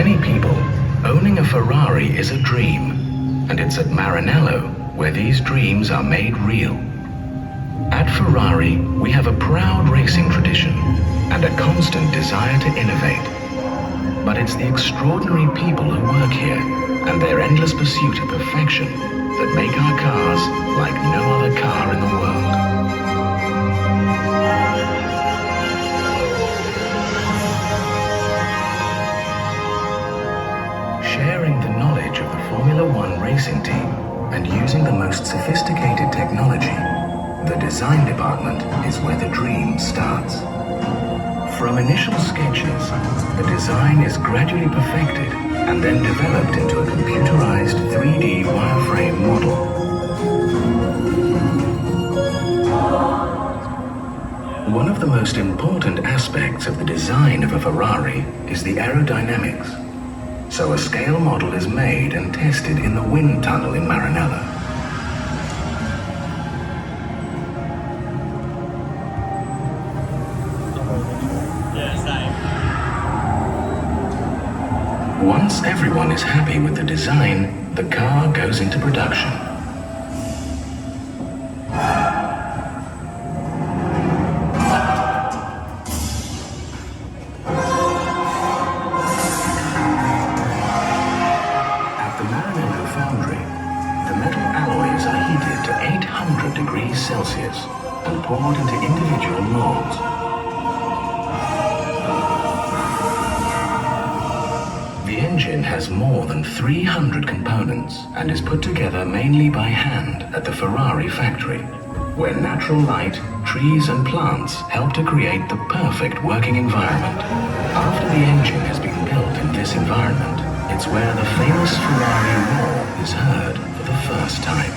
many people, owning a Ferrari is a dream, and it's at Maranello where these dreams are made real. At Ferrari, we have a proud racing tradition and a constant desire to innovate. But it's the extraordinary people who work here and their endless pursuit of perfection that make our cars like no other car in the world. Sharing the knowledge of the Formula One racing team and using the most sophisticated technology, the design department is where the dream starts. From initial sketches, the design is gradually perfected and then developed into a computerized 3D wireframe model. One of the most important aspects of the design of a Ferrari is the aerodynamics. So a scale model is made and tested in the wind tunnel in Maranello. Once everyone is happy with the design, the car goes into production. At the Maranello foundry, the metal alloys are heated to 800 degrees Celsius and poured into individual molds. The engine has more than 300 components and is put together mainly by hand at the Ferrari factory, where natural light, trees and plants help to create the perfect working environment. After the engine has been built in this environment, it's where the famous Ferrari roar is heard for the first time.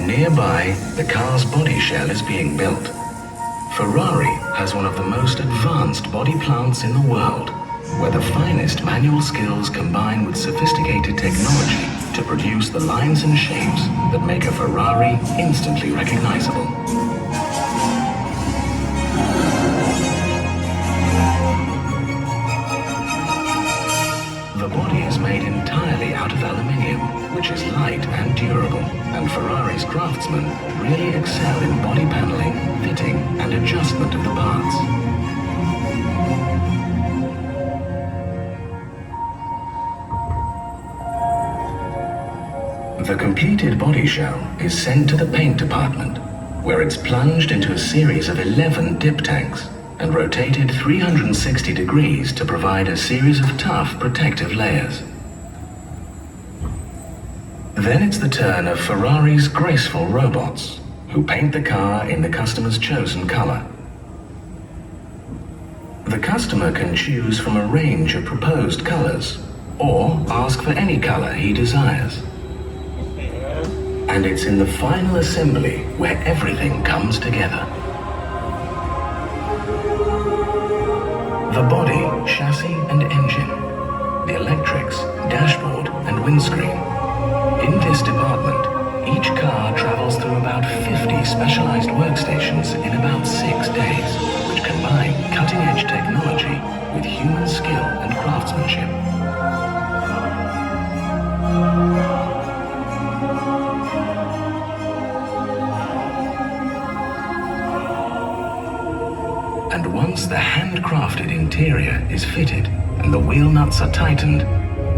Nearby, the car's body shell is being built. Ferrari has one of the most advanced body plants in the world, where the finest manual skills combine with sophisticated technology to produce the lines and shapes that make a Ferrari instantly recognizable. The body is made entirely out of aluminium, which is light and durable, and Ferrari's craftsmen really excel in body paneling, fitting, and adjustment of the parts. The completed body shell is sent to the paint department, where it's plunged into a series of 11 dip tanks and rotated 360 degrees to provide a series of tough protective layers. Then it's the turn of Ferrari's graceful robots, who paint the car in the customer's chosen color. The customer can choose from a range of proposed colors, or ask for any color he desires. And it's in the final assembly where everything comes together. The body, chassis and engine, the electrics, dashboard and windscreen. In this department, each car travels through about 50 specialized workstations in about 6 days, which combine cutting-edge technology with human skill and craftsmanship. And once the handcrafted interior is fitted and the wheel nuts are tightened,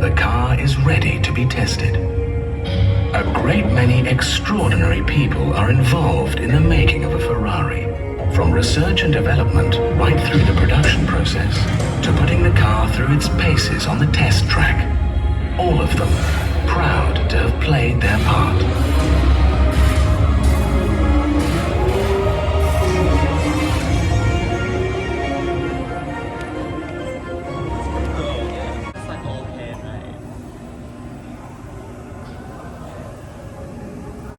the car is ready to be tested. A great many extraordinary people are involved in the making of a Ferrari, from research and development right through the production process to putting the car through its paces on the test track. All of them proud to have played their part.